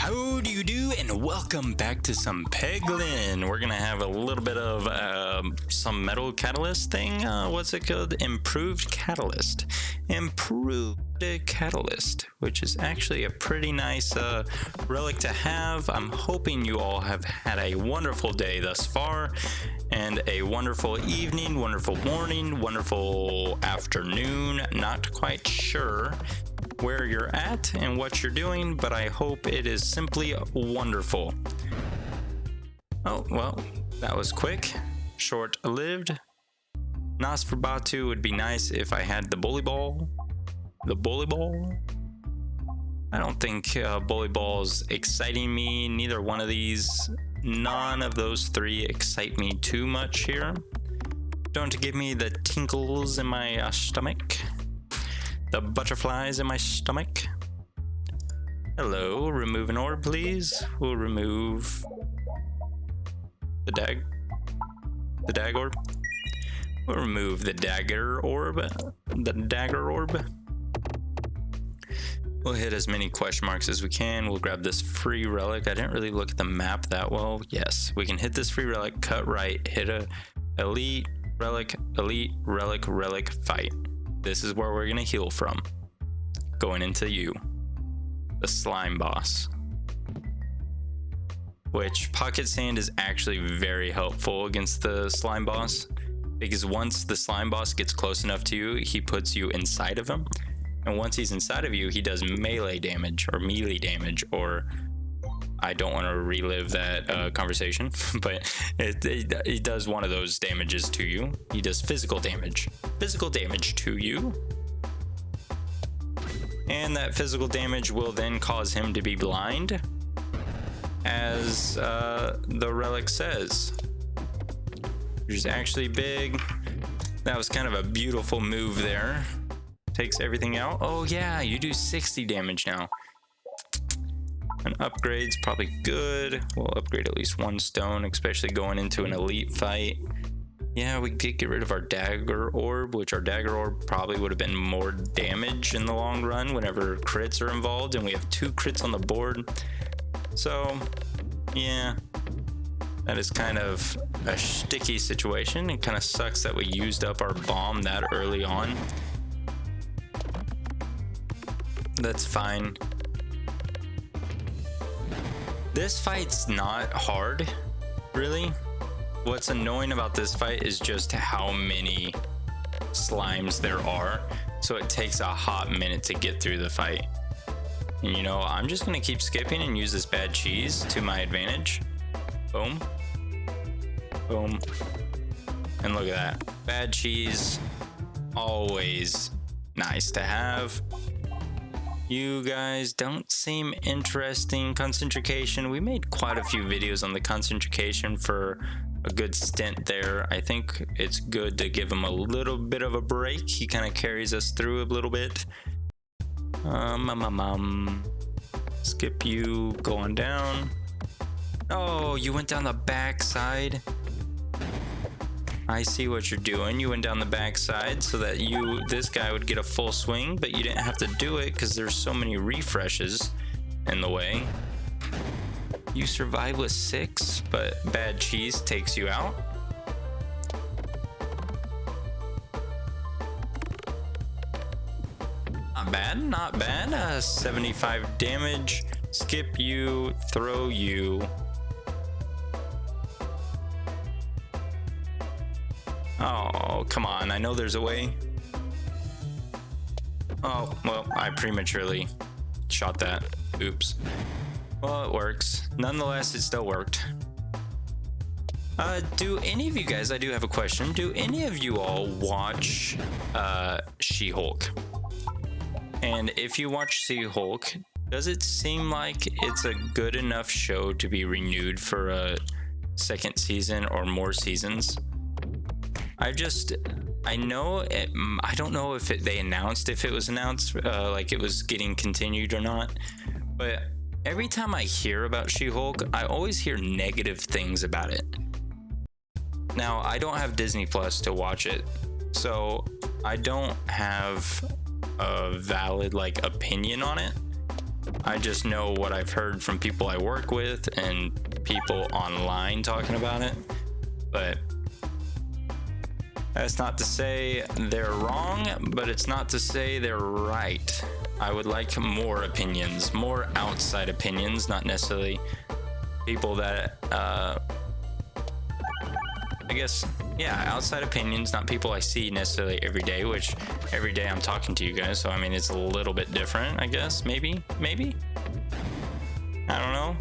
How do you do, and welcome back to some Peglin. We're gonna have a little bit of some metal catalyst thing. What's it called? Improved catalyst, which is actually a pretty nice relic to have. I'm hoping you all have had a wonderful day thus far, and a wonderful evening, wonderful morning, wonderful afternoon. Not quite sure where you're at and what you're doing, but I hope it is simply wonderful. Oh, well, that was quick, short-lived. Nosferatu would be nice if I had the bully ball. The bully ball? I don't think bully ball's exciting me. Neither one of these. None of those three excite me too much here. Don't give me the tinkles in my stomach. The butterflies in my stomach. Hello, remove an orb, please. We'll remove the dag orb. We'll remove the dagger orb. We'll hit as many question marks as we can. We'll grab this free relic. I didn't really look at the map that well. Yes, we can hit this free relic, cut right, hit a elite relic, fight. This is where we're gonna heal from. Going into you, the slime boss. Which pocket sand is actually very helpful against the slime boss, because once the slime boss gets close enough to you, he puts you inside of him. And once he's inside of you, he does melee damage, or I don't want to relive that conversation, but he does one of those damages to you. He does physical damage to you. And that physical damage will then cause him to be blind, as the relic says. Which is actually big. That was kind of a beautiful move there. Takes everything out. Oh yeah, you do 60 damage now. An upgrade's probably good. We'll upgrade at least one stone, especially going into an elite fight. Yeah, we did get rid of our dagger orb, which our dagger orb probably would have been more damage in the long run whenever crits are involved, and we have 2 crits on the board. So, yeah, that is kind of a sticky situation. It kind of sucks that we used up our bomb that early on. That's fine. This fight's not hard, really. What's annoying about this fight is just how many slimes there are. So it takes a hot minute to get through the fight. And you know, I'm just gonna keep skipping and use this bad cheese to my advantage. Boom. Boom. And look at that. Bad cheese, always nice to have. You guys don't seem interesting. Concentration. We made quite a few videos on the concentration for a good stint there. I think it's good to give him a little bit of a break. He kind of carries us through a little bit. Skip you. Go on down. Oh, you went down the back side. I see what you're doing. You went down the backside so that this guy would get a full swing, but you didn't have to do it because there's so many refreshes in the way. You survive with 6, but bad cheese takes you out. Not bad. 75 damage. Skip you, throw you. Oh, come on. I know there's a way. Oh, well, I prematurely shot that. Oops. Well, it works. Nonetheless, it still worked. Do any of you guys, I do have a question. Do any of you all watch She-Hulk? And if you watch She-Hulk, does it seem like it's a good enough show to be renewed for a second season or more seasons? I know it, I don't know if they announced if it was announced, like it was getting continued or not, but every time I hear about She-Hulk, I always hear negative things about it. Now, I don't have Disney Plus to watch it, so I don't have a valid opinion on it. I just know what I've heard from people I work with and people online talking about it. But that's not to say they're wrong, but it's not to say they're right. I would like more opinions, more outside opinions, not necessarily people that, I guess, yeah, outside opinions, not people I see necessarily every day, which every day I'm talking to you guys. So, I mean, it's a little bit different, I guess. Maybe. I don't know.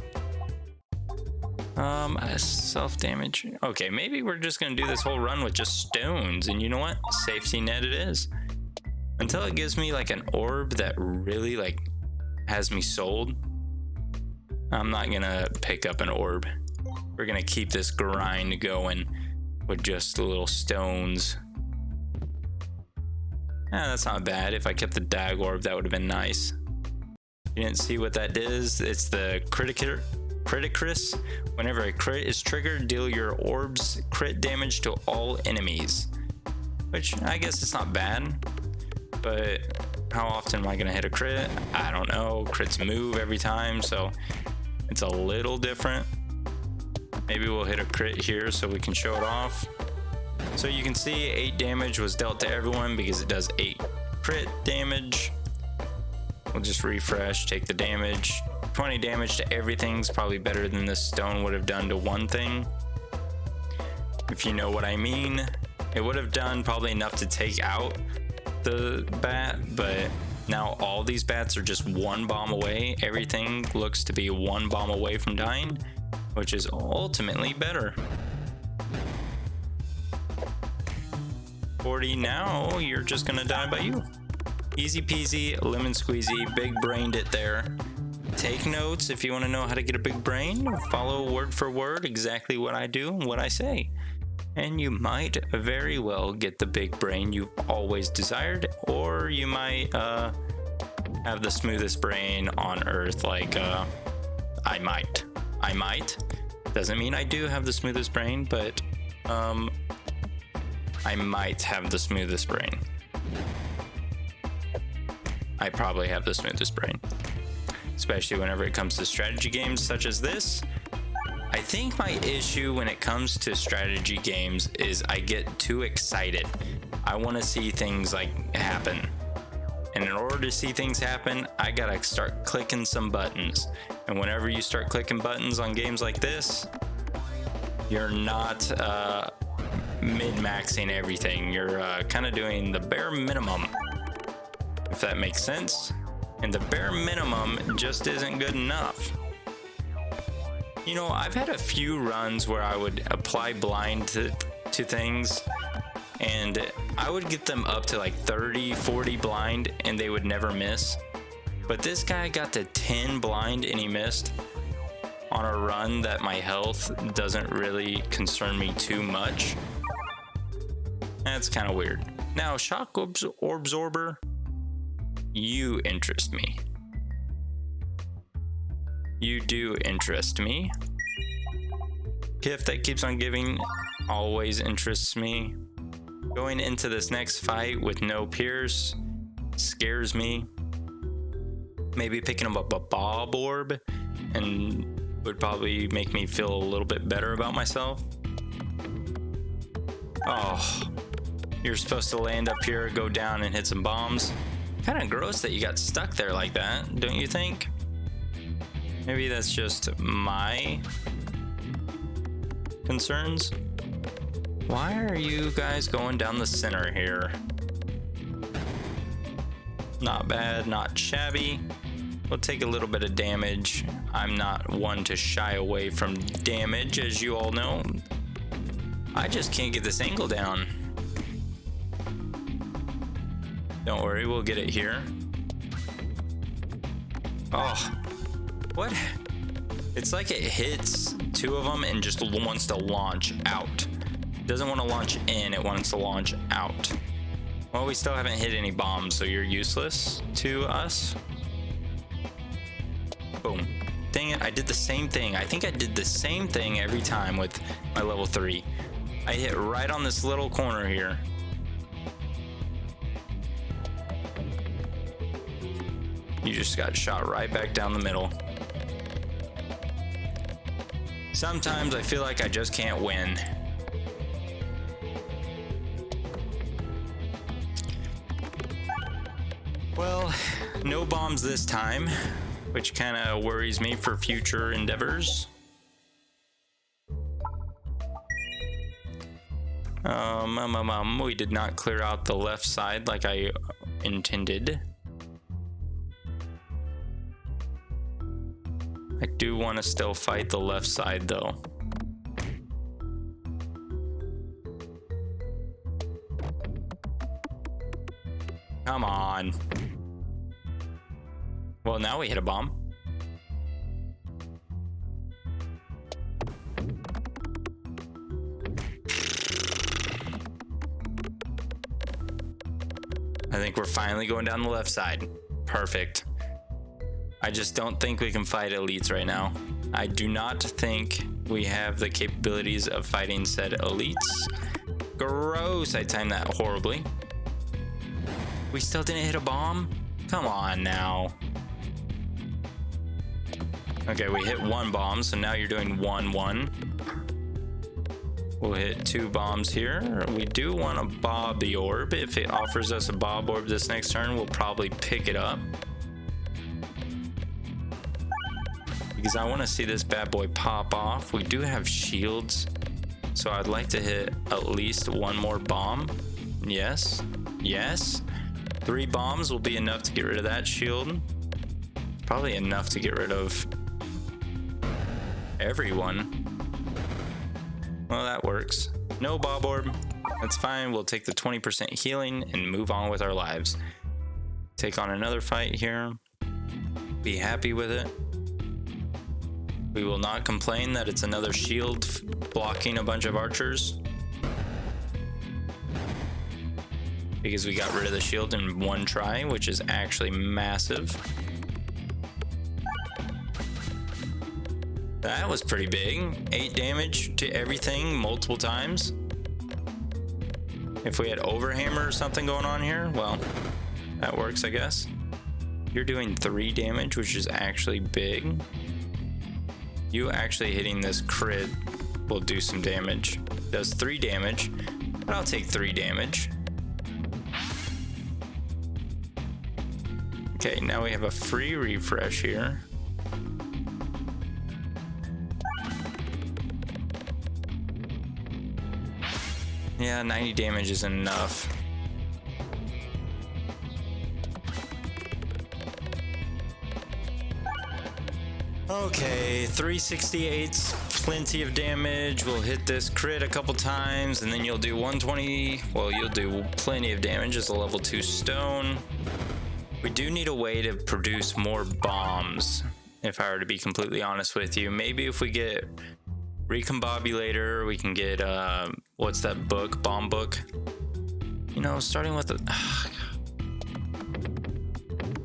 Self-damage. Okay, maybe we're just gonna do this whole run with just stones, and you know what? Safety net it is. Until it gives me like an orb that really like has me sold, I'm not gonna pick up an orb. We're gonna keep this grind going with just little stones. That's not bad. If I kept the dag orb, that would have been nice. You didn't see what that is? It's the Criticus. Whenever a crit is triggered, deal your orbs crit damage to all enemies. Which I guess it's not bad, but how often am I gonna hit a crit? I don't know. Crits move every time, so it's a little different. Maybe we'll hit a crit here so we can show it off. So you can see 8 damage was dealt to everyone because it does 8 crit damage. We'll just refresh, take the damage. 20 damage to everything's probably better than this stone would have done to one thing. If you know what I mean. It would have done probably enough to take out the bat, but now all these bats are just 1 bomb away. Everything looks to be 1 bomb away from dying, which is ultimately better. 40 now, you're just gonna die by you. Easy peasy, lemon squeezy, big brained it there. Take notes if you want to know how to get a big brain. Follow word for word exactly what I do and what I say. And you might very well get the big brain you've always desired, or you might have the smoothest brain on earth, like I might. Doesn't mean I do have the smoothest brain, but I might have the smoothest brain. I probably have the smoothest brain, especially whenever it comes to strategy games such as this. I think my issue when it comes to strategy games is I get too excited. I want to see things like happen. And in order to see things happen, I gotta start clicking some buttons. And whenever you start clicking buttons on games like this, you're not min-maxing everything. You're kind of doing the bare minimum, if that makes sense. And the bare minimum just isn't good enough. You know, I've had a few runs where I would apply blind to things, and I would get them up to like 30, 40 blind, and they would never miss. But this guy got to 10 blind and he missed on a run that my health doesn't really concern me too much. That's kind of weird. Now, ShockOrbsorber, you interest me. You do interest me. Gift that keeps on giving always interests me. Going into this next fight with no pierce scares me. Maybe picking up a Boborb and would probably make me feel a little bit better about myself. Oh, you're supposed to land up here, go down and hit some bombs. Kind of gross that you got stuck there like that, don't you think? Maybe that's just my concerns. Why are you guys going down the center here? Not bad, not shabby. We'll take a little bit of damage. I'm not one to shy away from damage, as you all know. I just can't get this angle down. Don't worry, we'll get it here. Oh. What? It's like it hits 2 of them and just wants to launch out. It doesn't want to launch in, it wants to launch out. Well, we still haven't hit any bombs, so you're useless to us. Boom. Dang it, I did the same thing. I think I did the same thing every time with my level 3. I hit right on this little corner here. You just got shot right back down the middle. Sometimes I feel like I just can't win. Well, no bombs this time, which kind of worries me for future endeavors. We did not clear out the left side like I intended. I do want to still fight the left side though. Come on. Well, now we hit a bomb. I think we're finally going down the left side. Perfect. I just don't think we can fight elites right now. I do not think we have the capabilities of fighting said elites. Gross, I timed that horribly. We still didn't hit a bomb? Come on now. Okay, we hit one bomb, so now you're doing 1-1. We'll hit 2 bombs here. We do want to bob the orb. If it offers us a Boborb this next turn, we'll probably pick it up. Because I want to see this bad boy pop off. We do have shields, so I'd like to hit at least 1 more bomb. Yes, yes. 3 bombs will be enough to get rid of that shield. Probably enough to get rid of everyone. Well, that works. No Boborb. That's fine. We'll take the 20% healing and move on with our lives. Take on another fight here. Be happy with it. We will not complain that it's another shield blocking a bunch of archers. Because we got rid of the shield in 1 try, which is actually massive. That was pretty big. 8 damage to everything multiple times. If we had Overhammer or something going on here, well, that works, I guess. You're doing 3 damage, which is actually big. You actually hitting this crit will do some damage. Does 3 damage, but I'll take 3 damage. Okay, now we have a free refresh here. Yeah, 90 damage is enough. Okay, 368's plenty of damage. We'll hit this crit a couple times, and then you'll do 120. Well, you'll do plenty of damage as a level 2 stone. We do need a way to produce more bombs, if I were to be completely honest with you. Maybe if we get Recombobulator, we can get, what's that book? Bomb book? You know, starting with the...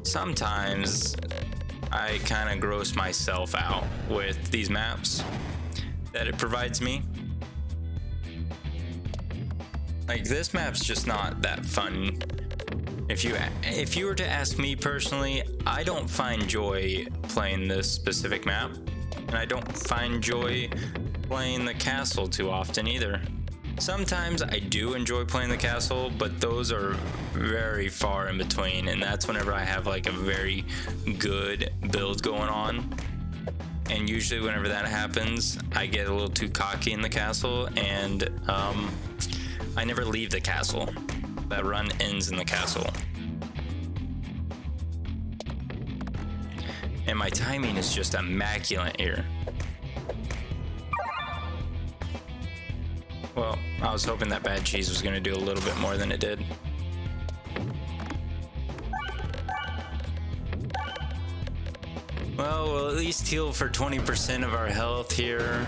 Sometimes I kind of gross myself out with these maps that it provides me. Like, this map's just not that fun. If you were to ask me personally, I don't find joy playing this specific map, and I don't find joy playing the castle too often either. Sometimes I do enjoy playing the castle, but those are very far in between, and that's whenever I have like a very good build going on. And usually whenever that happens, I get a little too cocky in the castle, and I never leave the castle. That run ends in the castle. And my timing is just immaculate here. Well, I was hoping that bad cheese was going to do a little bit more than it did. Well, we'll at least heal for 20% of our health here.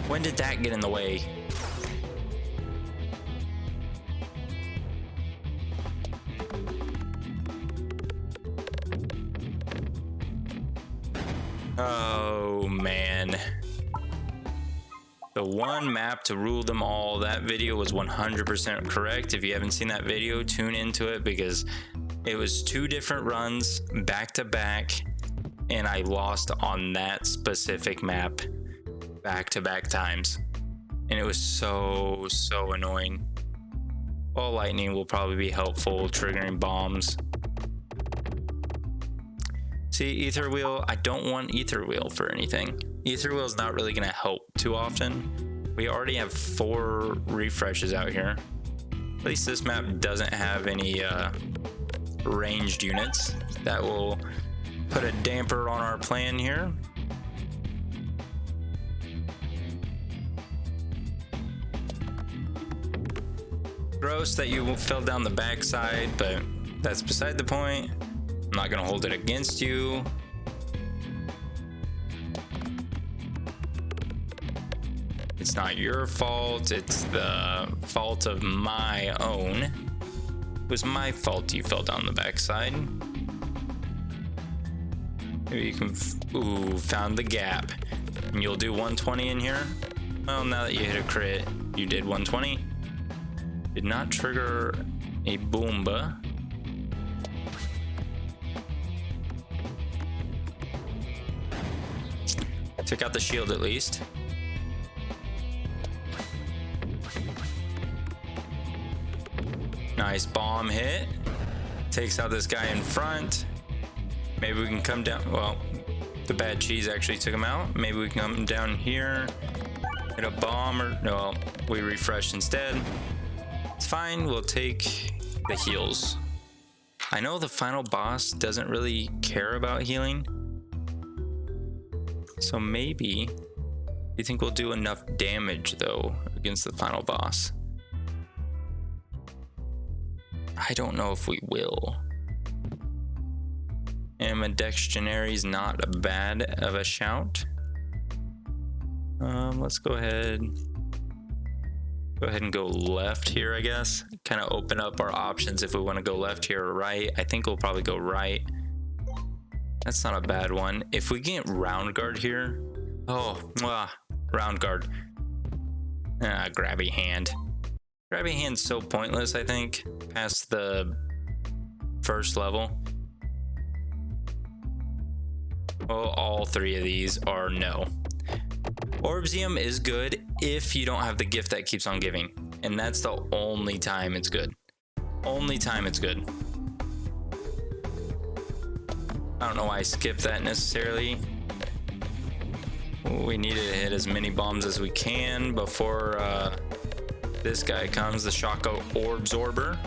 When did that get in the way? Oh, man. The one map to rule them all. That video was 100% correct. If you haven't seen that video, tune into it because it was 2 different runs back to back, and I lost on that specific map back to back times. And it was so annoying. Ball lightning will probably be helpful, triggering bombs. See, ether wheel, I don't want ether wheel for anything. Ether wheel is not really gonna help too often. We already have 4 refreshes out here. At least this map doesn't have any ranged units. That will put a damper on our plan here. Gross that you fell down the backside, but that's beside the point. I'm not gonna hold it against you. It's not your fault, it's the fault of my own. It was my fault you fell down the backside. Maybe you can, ooh, found the gap. And you'll do 120 in here? Well, now that you hit a crit, you did 120. Did not trigger a Boomba. Took out the shield at least. Nice bomb hit. Takes out this guy in front. Maybe we can come down. Well, the bad cheese actually took him out. Maybe we can come down here. Hit a bomb or no, we refreshed instead. It's fine. We'll take the heals. I know the final boss doesn't really care about healing. So maybe you think we'll do enough damage though against the final boss. I don't know if we will. Ambidextrary is not bad of a shout. Let's go ahead and go left here, I guess. Kind of open up our options if we want to go left here or right. I think we'll probably go right. That's not a bad one. If we get round guard here, round guard. Grabby hand. Grabby hand's so pointless, I think, past the first level. Well, all 3 of these are no. Orbsium is good if you don't have the gift that keeps on giving. And that's the only time it's good. Only time it's good. I don't know why I skipped that necessarily. We needed to hit as many bombs as we can before this guy comes, the ShockOrbsorber.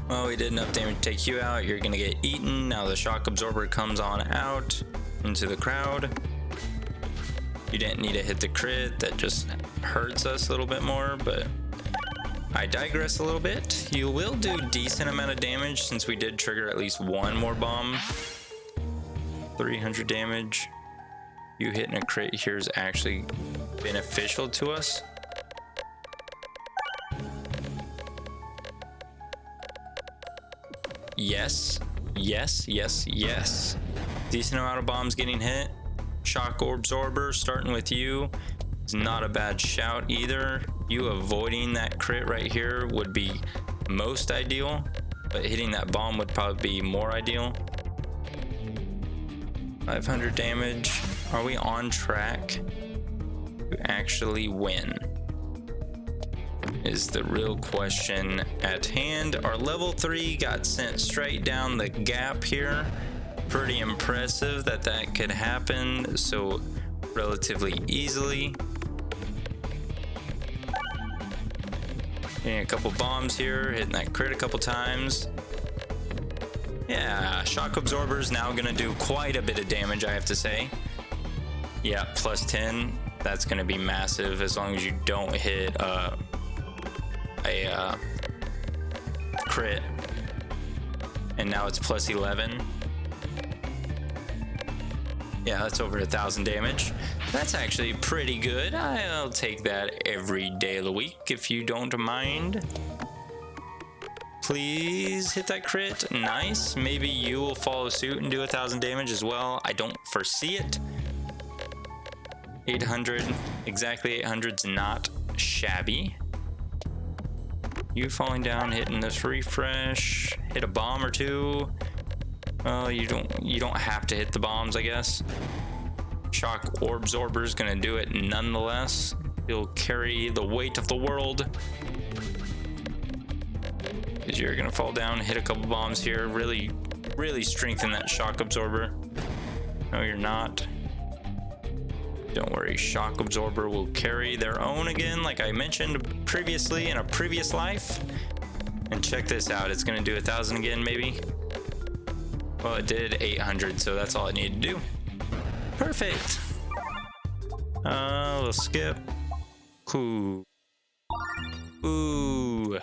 Well, we did enough damage to take you out. You're gonna get eaten. Now the ShockOrbsorber comes on out into the crowd. You didn't need to hit the crit. That just hurts us a little bit more, but I digress a little bit. You will do a decent amount of damage since we did trigger at least 1 more bomb. 300 damage. You hitting a crit here is actually beneficial to us. Yes, yes, yes, yes. Decent amount of bombs getting hit. ShockOrbsorber starting with you is not a bad shout either. You avoiding that crit right here would be most ideal, but hitting that bomb would probably be more ideal. 500 damage. Are we on track to actually win? Is the real question at hand. Our level 3 got sent straight down the gap here. Pretty impressive that that could happen so relatively easily. Hitting a couple bombs here, hitting that crit a couple times. Yeah, ShockOrbsorber is now gonna do quite a bit of damage, I have to say. Yeah, plus 10, that's gonna be massive as long as you don't hit a crit. And now it's plus 11. Yeah, that's over 1,000 damage. That's actually pretty good. I'll take that every day of the week if you don't mind. Please hit that crit. Nice. Maybe you will follow suit and do 1,000 damage as well. I don't foresee it, 800, exactly 800's not shabby. You falling down, hitting this refresh, hit a bomb or two. Well, you don't have to hit the bombs, I guess. ShockOrbsorber is gonna do it nonetheless. He'll carry the weight of the world. Because you're gonna fall down, hit a couple bombs here, really strengthen that ShockOrbsorber. No, you're not. Don't worry, ShockOrbsorber will carry their own again, like I mentioned previously in a previous life. And check this out, it's gonna do 1,000 again, maybe. Well, it did 800, so that's all it needed to do. Perfect. We'll skip. Ooh. Ooh.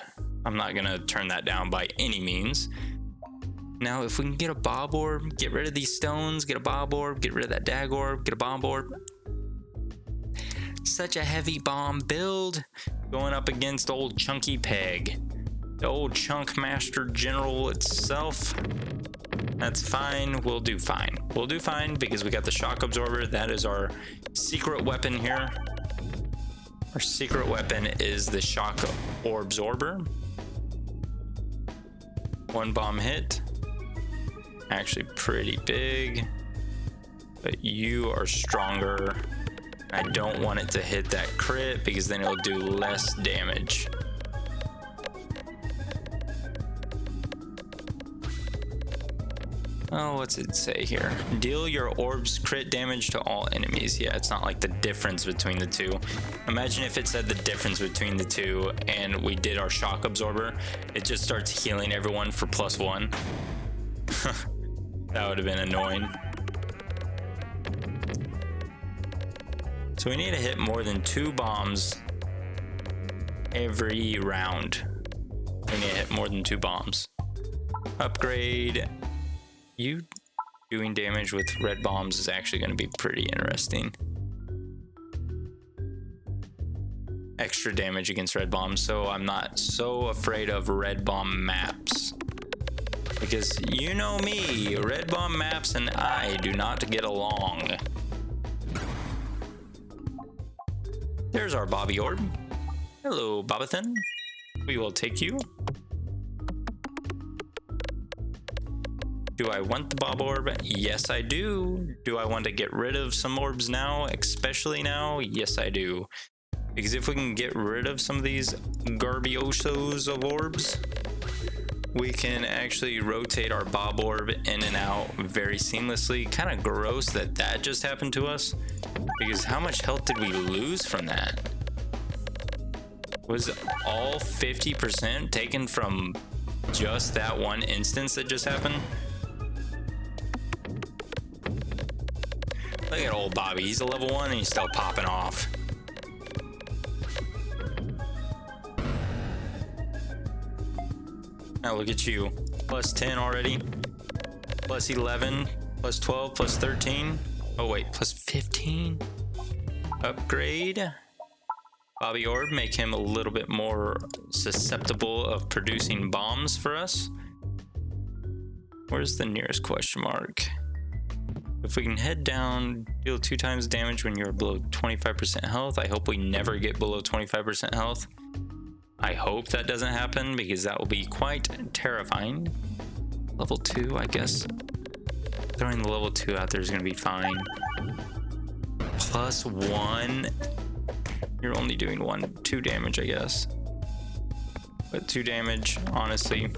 I'm not gonna turn that down by any means. Now, if we can get a Boborb, get rid of these stones, get a Boborb, get rid of that Dagorb, get a Boborb. Such a heavy bomb build going up against old Chunky Peg. The old Chunk Master General itself. That's fine. We'll do fine. We'll do fine because we got the ShockOrbsorber. That is our secret weapon here. Our secret weapon is the ShockOrbsorber. One bomb hit. Actually pretty big. But you are stronger. I don't want it to hit that crit because then it'll do less damage. Oh, what's it say here? Deal your orbs crit damage to all enemies. Yeah, it's not like the difference between the two. Imagine if it said the difference between the two and we did our ShockOrbsorber. It just starts healing everyone for +1. That would have been annoying. So we need to hit more than 2 bombs every round. We need to hit more than 2 bombs. Upgrade. You doing damage with red bombs is actually going to be pretty interesting. Extra damage against red bombs, so I'm not so afraid of red bomb maps. Because you know me, red bomb maps and I do not get along. There's our Boborb. Hello, Bobathan. We will take you. Do I want the Boborb? Yes, I do. Do I want to get rid of some orbs now, especially now? Yes, I do. Because if we can get rid of some of these garbiosos of orbs, we can actually rotate our Boborb in and out very seamlessly. Kind of gross that that just happened to us. Because how much health did we lose from that? Was all 50% taken from just that one instance that just happened? Look at old Bobby, he's a level 1 and he's still popping off. Now look at you, +10 already, +11, +12, +13. Oh wait, +15. Upgrade. Boborb, make him a little bit more susceptible of producing bombs for us. Where's the nearest question mark? If we can head down, deal 2 times damage when you're below 25% health. I hope we never get below 25% health. I hope that doesn't happen because that will be quite terrifying. Level 2, I guess. Throwing the level 2 out there is going to be fine. +1. You're only doing 2 damage, I guess. But 2 damage, honestly.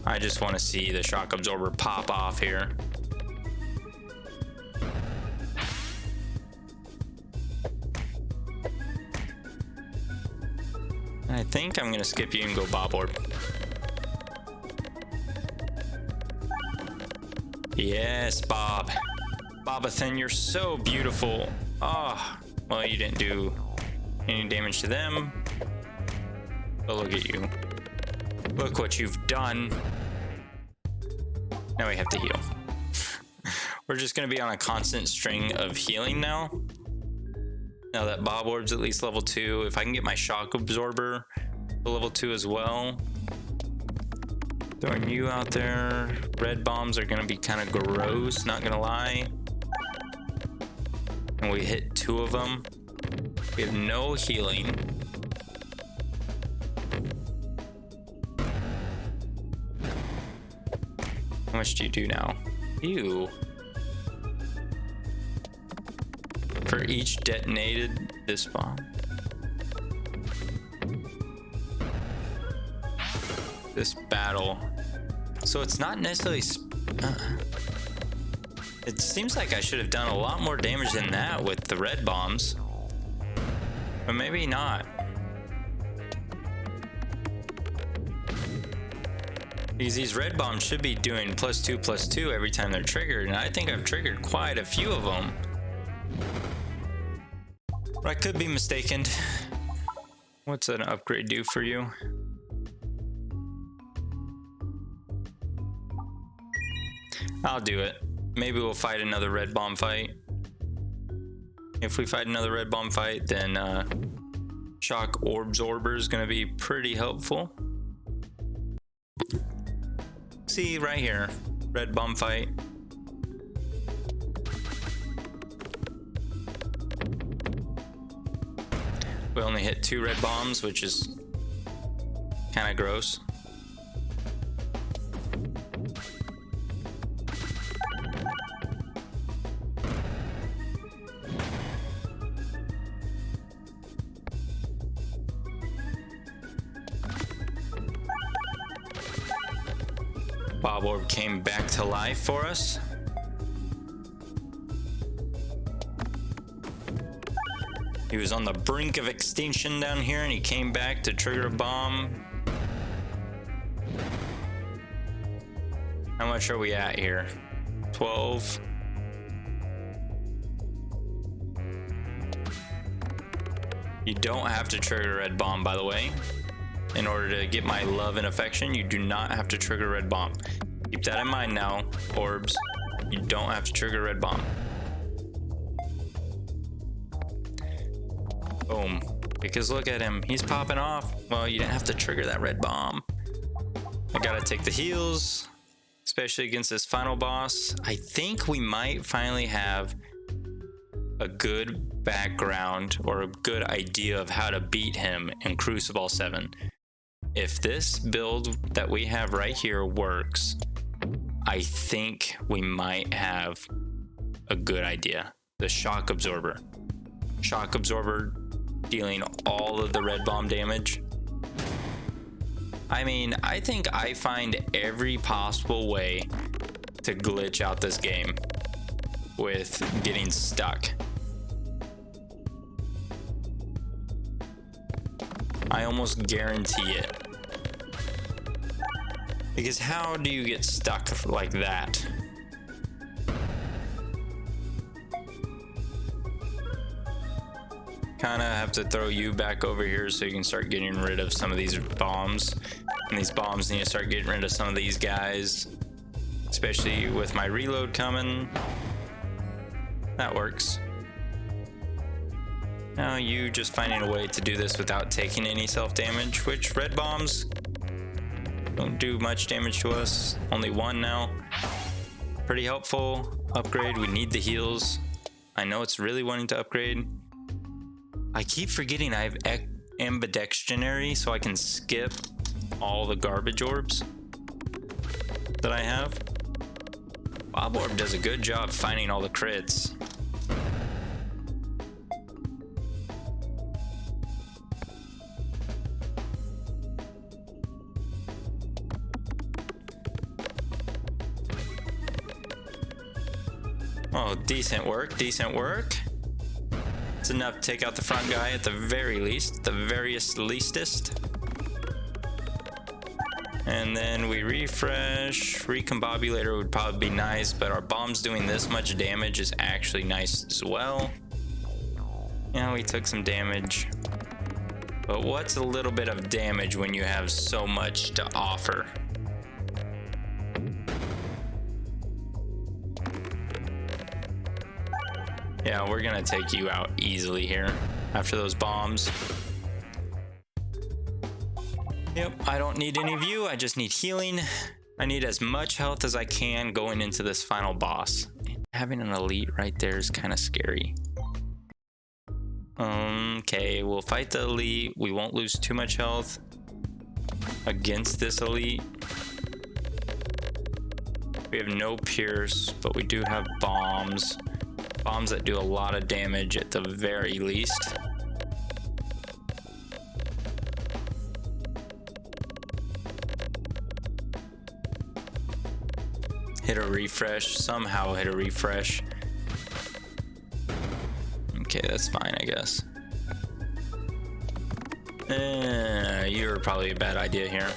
I just want to see the ShockOrbsorber pop off here. I think I'm gonna skip you and go Boborb. Yes, Bob. Bobathan, you're so beautiful. Oh, well, you didn't do any damage to them. But look at you. Look what you've done. Now we have to heal. We're just gonna be on a constant string of healing now. Now that Boborb's at least level 2, if I can get my ShockOrbsorber to level 2 as well. Throwing you out there. Red bombs are gonna be kind of gross, not gonna lie. and we hit 2 of them. We have no healing. How much do you do now? Ew. For each detonated this bomb. This battle. So it's not necessarily... it seems like I should have done a lot more damage than that with the red bombs. But maybe not. Because these red bombs should be doing +2/+2 every time they're triggered, and I think I've triggered quite a few of them. But I could be mistaken. What's an upgrade do for you? I'll do it. Maybe we'll fight another red bomb fight. If we fight another red bomb fight, then ShockOrbsorber is going to be pretty helpful. See right here, red bomb fight. We only hit 2 red bombs, which is kind of gross. Boborb came back to life for us. He was on the brink of extinction down here and he came back to trigger a bomb. How much are we at here? 12. You don't have to trigger a red bomb, by the way. In order to get my love and affection, you do not have to trigger a red bomb. Keep that in mind now, orbs. You don't have to trigger a red bomb. Boom. Because look at him. He's popping off. Well, you didn't have to trigger that red bomb. I gotta take the heals, especially against this final boss. I think we might finally have a good background or a good idea of how to beat him in Crucible 7. If this build that we have right here works, I think we might have a good idea. The ShockOrbsorber. ShockOrbsorber dealing all of the red bomb damage. I mean, I think I find every possible way to glitch out this game with getting stuck. I almost guarantee it. Because how do you get stuck like that? Kind of have to throw you back over here so you can start getting rid of some of these bombs. And these bombs need to start getting rid of some of these guys. Especially with my reload coming. That works. Now you just finding a way to do this without taking any self-damage, which red bombs don't do much damage to us. Only 1 now. Pretty helpful. Upgrade, we need the heals. I know it's really wanting to upgrade. I keep forgetting I have ambidextrous, so I can skip all the garbage orbs that I have. Boborb does a good job finding all the crits. Oh, decent work, decent work. It's enough to take out the front guy at the very least, the veriest leastest. And then we refresh. Recombobulator would probably be nice, but our bombs doing this much damage is actually nice as well. Yeah, we took some damage. But what's a little bit of damage when you have so much to offer? Yeah, we're gonna take you out easily here after those bombs. Yep, I don't need any of you, I just need healing. I need as much health as I can going into this final boss. Having an elite right there is kind of scary. Okay, we'll fight the elite. We won't lose too much health against this elite. We have no pierce, but we do have bombs. Bombs that do a lot of damage at the very least. Hit a refresh, somehow hit a refresh. Okay, that's fine, I guess. You're probably a bad idea here.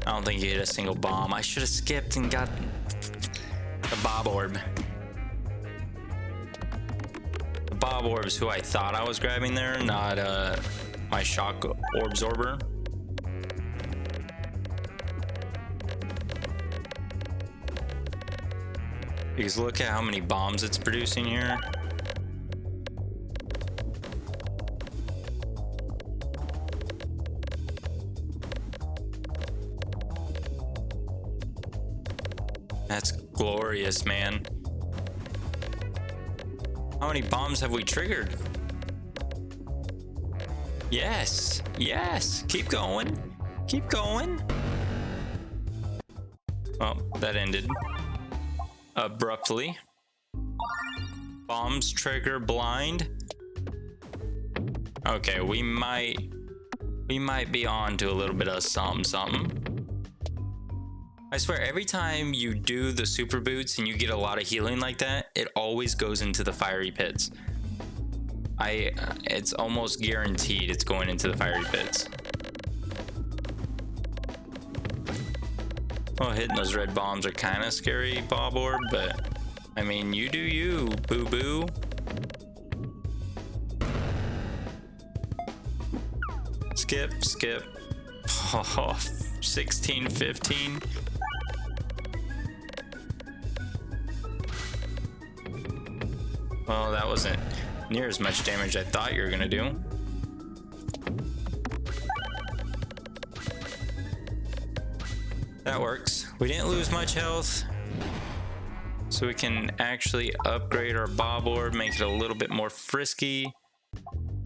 I don't think you hit a single bomb. I should have skipped and got the Boborb. The Boborb is who I thought I was grabbing there, not my ShockOrbsorber. Because look at how many bombs it's producing here. That's glorious, man. How many bombs have we triggered? Yes, yes, keep going, keep going. Well, that ended abruptly. Bombs trigger blind. Okay, we might be on to a little bit of something. I swear, every time you do the super boots and you get a lot of healing like that, it always goes into the fiery pits. It's almost guaranteed it's going into the fiery pits. Well, hitting those red bombs are kind of scary, Boborb, but I mean, you do you, boo-boo. Skip, skip. Oh, 16, 15. Well, that wasn't near as much damage I thought you were gonna do. That works. We didn't lose much health, so we can actually upgrade our Boborb, make it a little bit more frisky.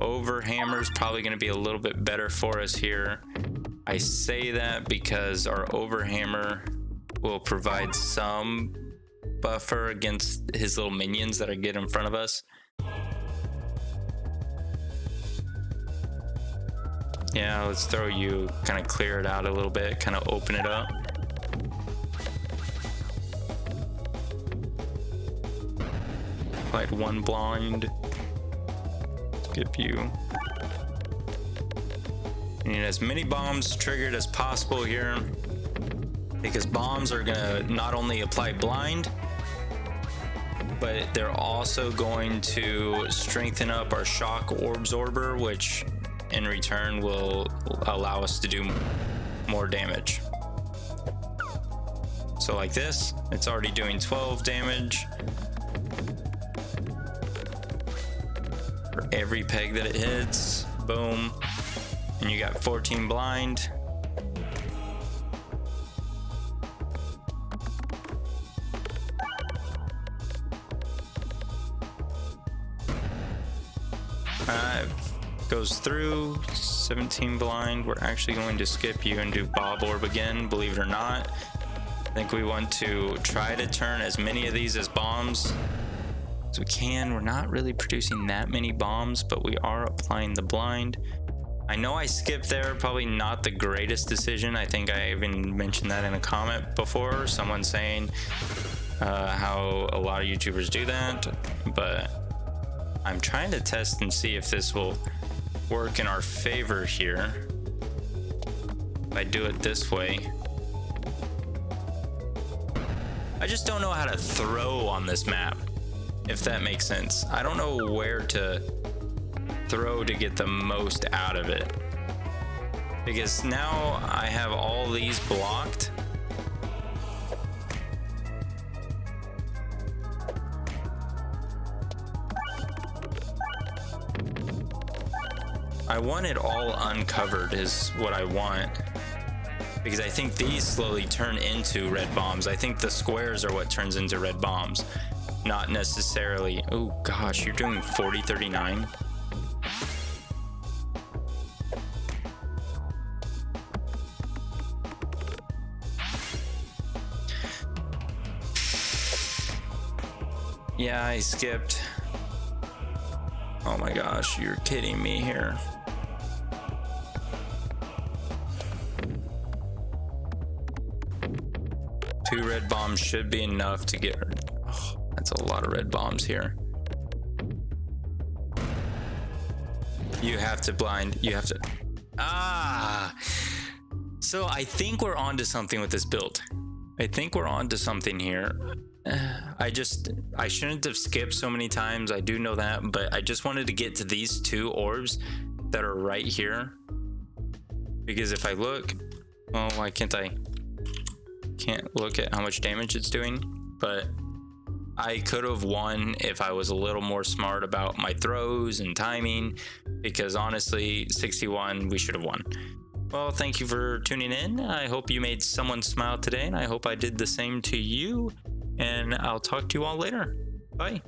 Overhammer's probably gonna be a little bit better for us here. I say that because our Overhammer will provide some buffer against his little minions that I get in front of us. Yeah, let's throw you, kind of clear it out a little bit, kind of open it up. Applied one blind. Skip you. You need as many bombs triggered as possible here, because bombs are gonna not only apply blind, but they're also going to strengthen up our ShockOrbsorber, which in return will allow us to do more damage. So like this, it's already doing 12 damage for every peg that it hits. Boom. And you got 14 blind. Goes through 17 blind. We're actually going to skip you and do Boborb again, believe it or not. I think we want to try to turn as many of these as bombs as we can. We're not really producing that many bombs, but we are applying the blind. I know I skipped there, probably not the greatest decision. I think I even mentioned that in a comment before, someone saying how a lot of YouTubers do that, but I'm trying to test and see if this will work in our favor here. If I do it this way. I just don't know how to throw on this map, if that makes sense. I don't know where to throw to get the most out of it, because now I have all these blocked. I want it all uncovered is what I want. because I think these slowly turn into red bombs. I think the squares are what turns into red bombs, not necessarily. Oh gosh, you're doing 40-39. Yeah, I skipped. Oh my gosh, you're kidding me here. Two red bombs should be enough to get... Oh, that's a lot of red bombs here. You have to blind. You have to... Ah! So I think we're onto something with this build. I think we're onto something here. I shouldn't have skipped so many times. I do know that, but I just wanted to get to these two orbs that are right here. Because if I look... Oh, why can't I... Can't look at how much damage it's doing, but I could have won if I was a little more smart about my throws and timing, because honestly, 61, we should have won. Well, thank you for tuning in. I hope you made someone smile today, and I hope I did the same to you, and I'll talk to you all later. Bye.